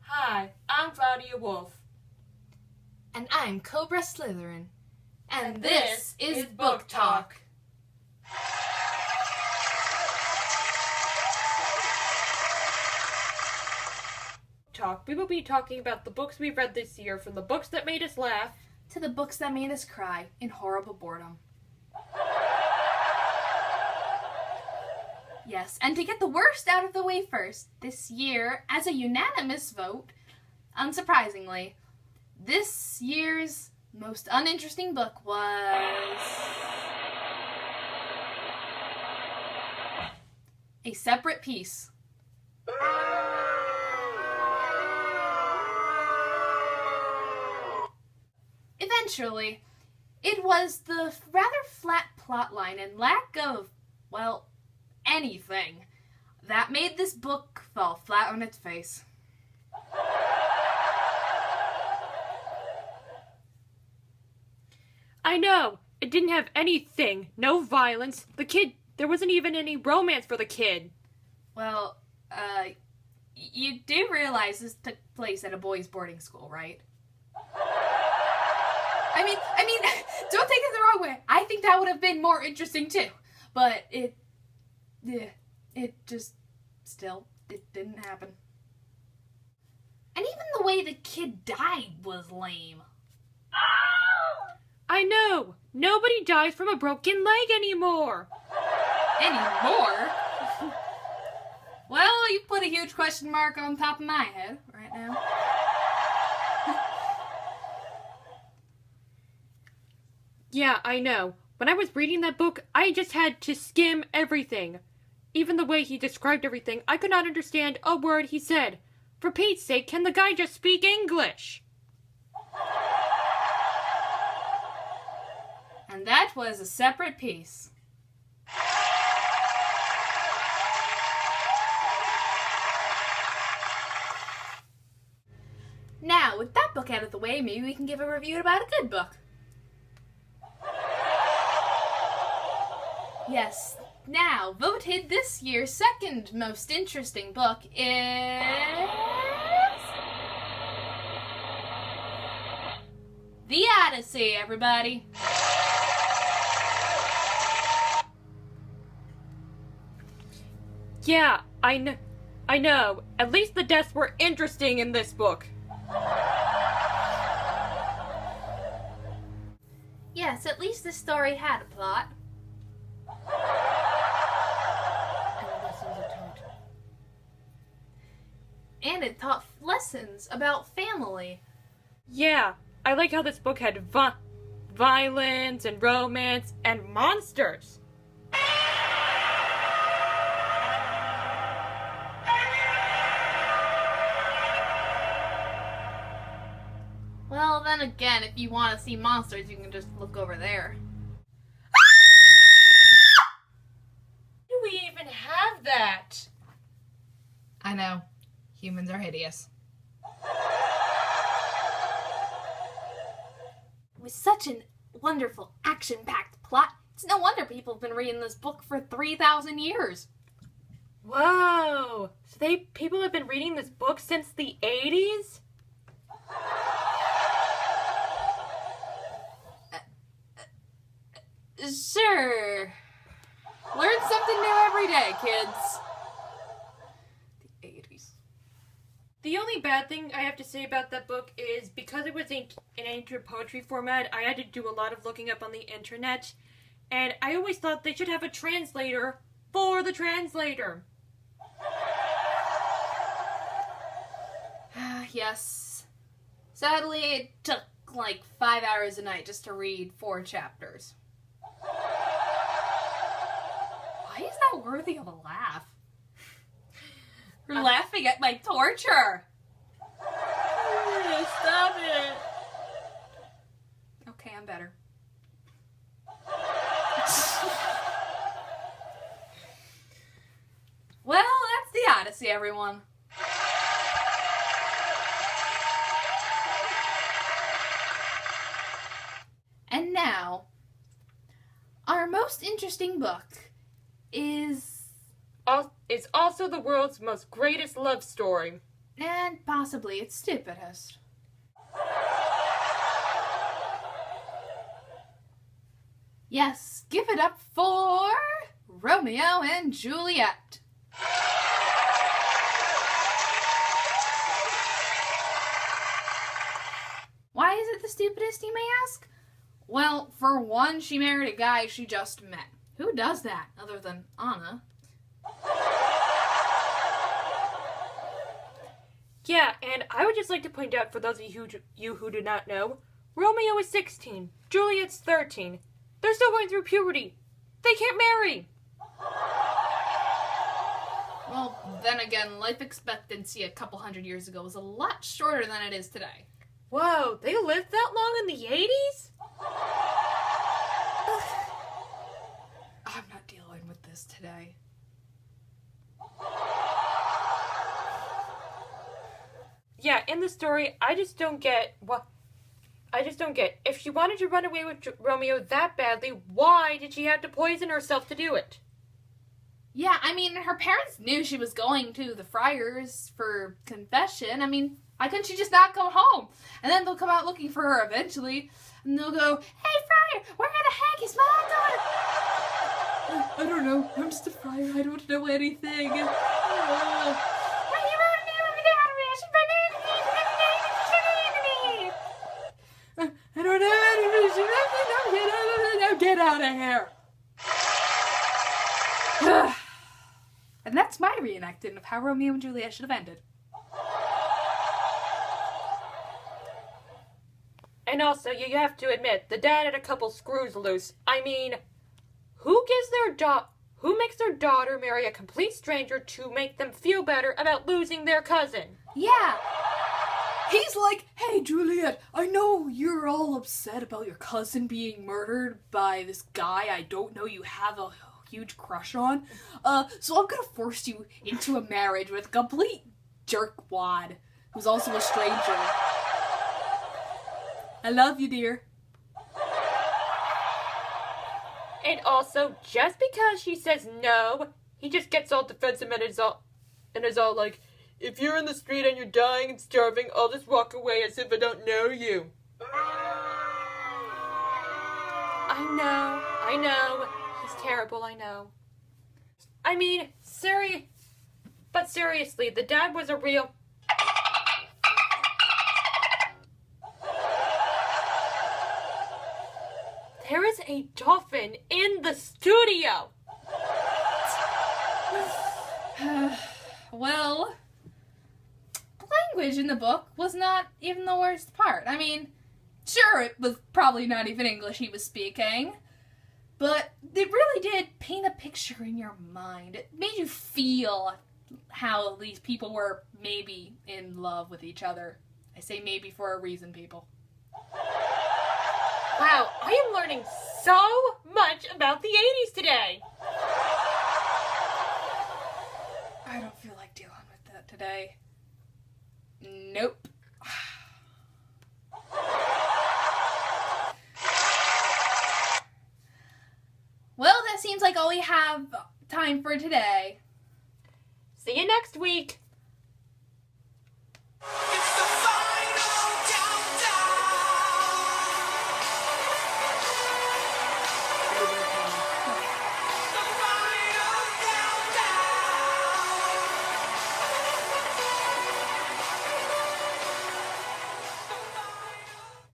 Hi, I'm Clawdia Wolf. And I'm Cobra Slytherin. And this is Book Talk. We will be talking about the books we've read this year, from the books that made us laugh to the books that made us cry in horrible boredom. Yes, and to get the worst out of the way first, this year, as a unanimous vote, unsurprisingly, this year's most uninteresting book was A Separate Piece. Eventually, it was the rather flat plotline and lack of, well, anything that made this book fall flat on its face. I know, it didn't have anything. No violence. There wasn't even any romance for the kid. Well, you do realize this took place at a boys' boarding school, right? I mean, don't take it the wrong way. I think that would have been more interesting too. But it didn't happen. And even the way the kid died was lame. I know! Nobody dies from a broken leg anymore! Anymore? Well, you put a huge question mark on top of my head right now. Yeah, I know. When I was reading that book, I just had to skim everything. Even the way he described everything, I could not understand a word he said. For Pete's sake, can the guy just speak English? And that was A Separate Piece. Now, with that book out of the way, maybe we can give a review about a good book. Yes, now, voted this year's second most interesting book is The Odyssey, everybody. Yeah, I know. At least the deaths were interesting in this book. Yes, at least the story had a plot. And it taught lessons about family. Yeah, I like how this book had violence and romance and monsters. Well, then again, if you want to see monsters, you can just look over there. Do we even have that? I know. Humans are hideous. With such a wonderful, action-packed plot, it's no wonder people have been reading this book for 3,000 years. Whoa! So people have been reading this book since the 80s? Sure. Learn something new every day, kids. The 80s. The only bad thing I have to say about that book is because it was in ancient poetry format, I had to do a lot of looking up on the internet, and I always thought they should have a translator for the translator. Yes. Sadly, it took like 5 hours a night just to read 4 chapters. Why is that worthy of a laugh? You're laughing at my torture. Stop it. Okay, I'm better. Well, that's The Odyssey, everyone. And now, our most interesting book is It's also the world's most greatest love story. And possibly its stupidest. Yes, give it up for Romeo and Juliet. Why is it the stupidest, you may ask? Well, for one, she married a guy she just met. Who does that, other than Anna? Yeah, and I would just like to point out for those of you who do not know, Romeo is 16, Juliet's 13. They're still going through puberty. They can't marry. Well, then again, life expectancy a couple hundred years ago was a lot shorter than it is today. Whoa, they lived that long in the 80s? I'm not dealing with this today. Yeah, in the story, I just don't get. If she wanted to run away with Romeo that badly, why did she have to poison herself to do it? Yeah, I mean, her parents knew she was going to the friars for confession. I mean, why couldn't she just not come home? And then they'll come out looking for her eventually, and they'll go, "Hey, friar, where the heck is my daughter?" I don't know. I'm just a friar. I don't know anything. I don't know. Get out of here. And that's my reenacting of how Romeo and Juliet should have ended. And also, you have to admit, the dad had a couple screws loose. I mean, who makes their daughter marry a complete stranger to make them feel better about losing their cousin? Yeah. He's like, "Hey, Juliet, I know you're all upset about your cousin being murdered by this guy I don't know you have a huge crush on. So I'm gonna force you into a marriage with a complete jerkwad who's also a stranger. I love you, dear." And also, just because she says no, he just gets all defensive and is all like, "If you're in the street and you're dying and starving, I'll just walk away as if I don't know you." I know. He's terrible, I know. I mean, seriously, the dad was a real... There is a dolphin in the studio! Well, language in the book was not even the worst part. I mean, sure, it was probably not even English he was speaking, but it really did paint a picture in your mind. It made you feel how these people were maybe in love with each other. I say maybe for a reason, people. Wow, I am learning so much about the 80s today! I don't feel like dealing with that today. Nope. Well, that seems like all we have time for today. See you next week!